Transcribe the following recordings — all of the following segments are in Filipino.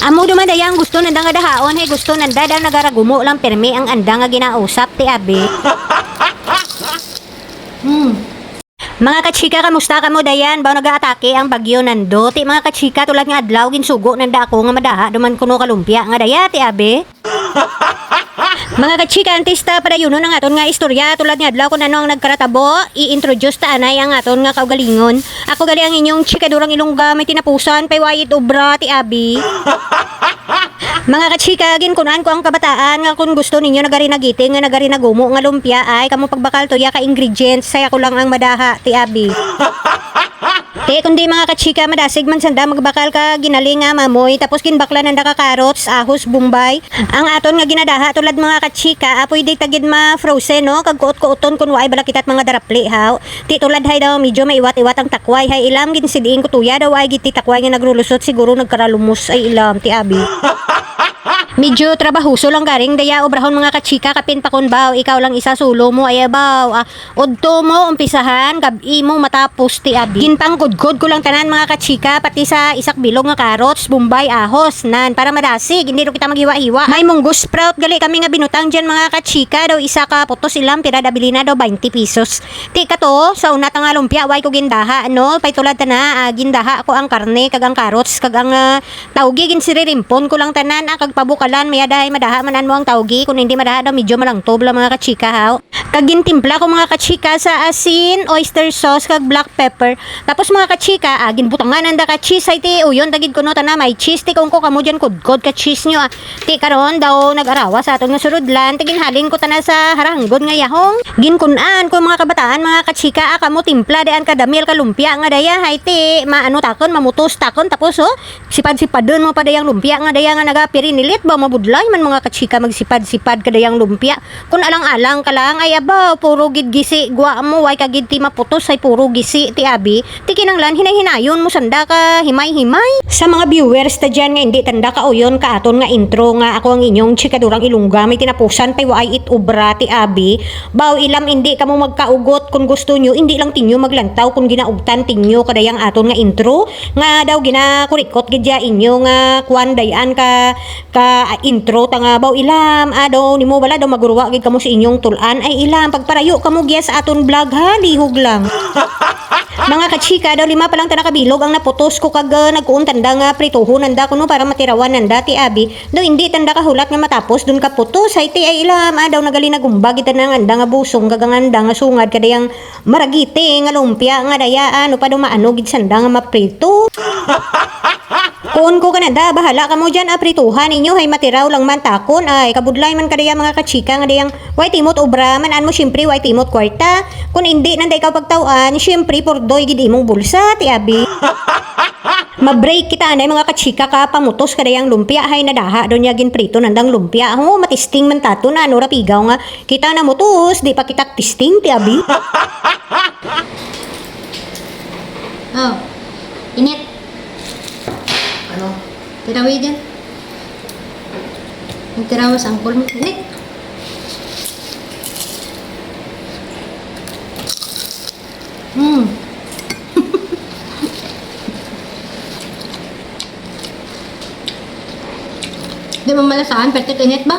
Amo dumadayang gusto nanda nga dahaon, hay gusto nanda daw nagaragumo lang permi ang anda nga ginausap ti abi. Mga kachika, kamusta ka mo dayan? Baw nag-aatake ang bagyo nando. Ti mga kachika, tulad nga adlaw ginsugo nanda ako nga madaha duman kuno kalumpia nga daya ti abi. Mga kachika, antista para yun ang aton nga istorya tulad nga adlaw kung ano ang nagkaratabo, i-introduce ta anay ang aton nga kaugalingon. Ako gali ang inyong chikadurang ilongga may tinapusan pay wayit obra ti abi. Mga kachika, ginkunaan ko ang kabataan nga kung gusto ninyo nagarinagiting nga nagarinagumo nga lumpia ay kamo pagbakal to ya ka ingredients saya ko lang ang madaha ti abi. Te kundi mga kachika, madasig man sanda magbakal ka ginaling nga mamoy tapos ginbakla nanda ka carrots, ahos, bumbay. Ang aton nga ginadaha tulad mga kachika, apoy di tagid ma frozen no kag kuot-kuoton kun waay balakitat mga darapli haw. Ti tulad hay daw medyo maiwat-iwat ang takway hay ilam gin sidiin ko tuya daw ay giti takway nga nagrulusot siguro nagkaralumos ay ilam ti abi. Medyo trabahuso lang garing daya obrahon mga kachika kapin pa kun baw ikaw lang isa sulo mo ay baw udto mo umpisahan gabi mo matapos ti abi. Ginpang gudgod ko lang tanan mga kachika pati sa isak bilog nga carrots, bumbay, ahos nan para madasig hindi ro kita maghiwa-hiwa. May munggo sprout gali kami nga binutang diyan mga kachika daw isa ka putos ilam tira dabili na daw 20 pesos. Ti kato sa una nga lumpia way ko gindaha no pay tulad na gindaha ko ang karne kag ang carrots kag ang tawgi gin siririmpon ko lang tanan kag pabukalan may adahay madaha manan mo ang tawgi kung hindi madaha daw medyo malangtob lang mga kachika haw. Kag gintimpla ko mga kachika sa asin, oyster sauce kag black pepper. Tapos mga kachika ginbutangan nanda ka cheese ay ti uyon dagid kuno tana may cheese ti kung ko kamo diyan kudkod ka cheese nyo ti karon daw nag-arawa sa aton nga surudlan ti ginhalin ko tana sa haranggon nga yahong. Ginkunan ko mga kabataan mga kachika kamo timpla dean kadamil ka lumpia nga daya hay ti maano takon mamutos takon tapos sipad-sipadon mo pa dayang lumpia nga daya nga nagapirinilit ba mabudlay man mga kachika magsipad-sipad kadayang lumpia kun alang-alang ka lang ay abaw puro gid gisi gwa mo way kagid ti maputos ay puro gisi ti abi ti kinanglan hinay-hinayon mo sanda ka himay-himay. Sa mga viewers ta dyan nga hindi tanda ka uyon ka aton nga intro nga ako ang inyong chikadurang ilongga may tinapusan pay waay it obra ti abi baw ilam hindi kamo magkaugot kung gusto nyo hindi lang tinyo maglantaw kung ginaugtan tinyo kadayang aton nga intro nga daw ginakurikot gid ya inyo nga kuan dayan ka intro tanga baw ilam daw nimo wala daw magruwa gid kamo sa inyong tulan ay ilam pagparayo kamo giya sa aton vlog ha lihog lang. Mga kachika daw lima pa lang ta nakabilog ang naputos ko kag nagkuon tanda nga prituhon nanda kuno para matirawan nanda ti abi daw hindi tanda kahulat nga matapos dun ka putos ay ti ay ilam daw nagali nagumbag ita nang anda nga busong kag anda nga sungad kadayang maragite nga lumpia nga daya pa daw maano gid sanda nga maprito. Kun ko kanada bahala kamo diyan aprituhan ninyo hay matiraw lang man takon ay kabudlay man kadaya mga kachika nga dayang way timot obra man mo syempre way timot kwarta kun hindi nanday ka pagtawan syempre pordoy gid imong bulsa ti abi. Ma-break kita anay mga kachika ka pamutos kadayang lumpia hay nadaha do niya ginprito nandang lumpia matisting man tato na ano rapigaw nga kita na mutos di pa kita tisting ti abi. Init ano? Tirawi dyan. Tirawas ang angkol mo. Init. Di mo malasaan, pero init ba?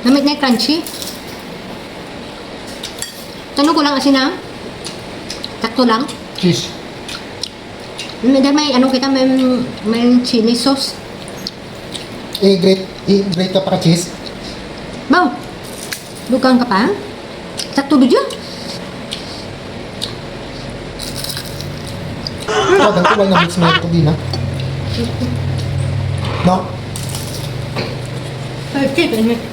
Namit na crunchy. Tanong ko lang asin na. Takto lang. Cheese. May ano kita, may chili sauce. I-grate ka para cheese. Baw, dugang ka pa? Sakto do dyan. Kadang ko lang na-mix mo ito din ha. No? Perfect.